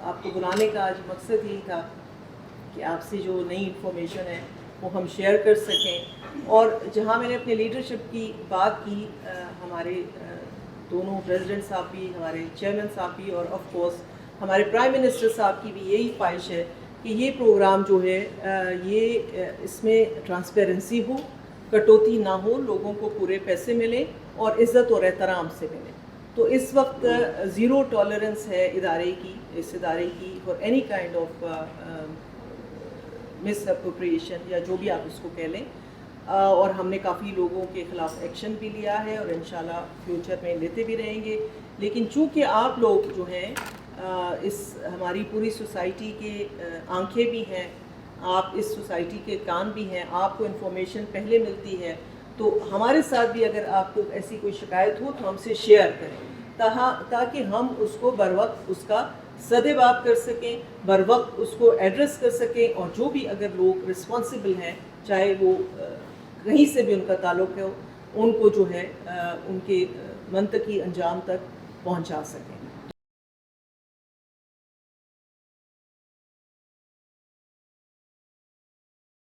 آپ کو بلانے کا آج مقصد یہی تھا کہ آپ سے جو نئی انفارمیشن ہے وہ ہم شیئر کر سکیں. اور جہاں میں نے اپنے لیڈرشپ کی بات کی, ہمارے دونوں پریزیڈنٹ صاحب بھی, ہمارے چیئرمین صاحب بھی, اور آف کورس ہمارے پرائم منسٹر صاحب کی بھی یہی خواہش ہے کہ یہ پروگرام جو ہے یہ اس میں ٹرانسپیرنسی ہو, کٹوتی نہ ہو, لوگوں کو پورے پیسے ملیں اور عزت اور احترام سے ملیں. تو اس وقت زیرو ٹالرنس ہے اس ادارے کی for any kind of miss appropriation یا جو بھی آپ اس کو کہہ لیں. اور ہم نے کافی لوگوں کے خلاف ایکشن بھی لیا ہے اور انشاءاللہ فیوچر میں لیتے بھی رہیں گے. لیکن چونکہ آپ لوگ جو ہیں اس ہماری پوری سوسائٹی کے آنکھیں بھی ہیں, آپ اس سوسائٹی کے کان بھی ہیں, آپ کو انفارمیشن پہلے ملتی ہے, تو ہمارے ساتھ بھی اگر آپ کو ایسی کوئی شکایت ہو تو ہم سے شیئر کریں تاکہ ہم اس کو بر وقت اس کا سدباب کر سکیں, بر وقت اس کو ایڈریس کر سکیں, اور جو بھی اگر لوگ رسپانسبل ہیں, چاہے وہ کہیں سے بھی ان کا تعلق ہے, ان کو جو ہے ان کے منطقی انجام تک پہنچا سکیں.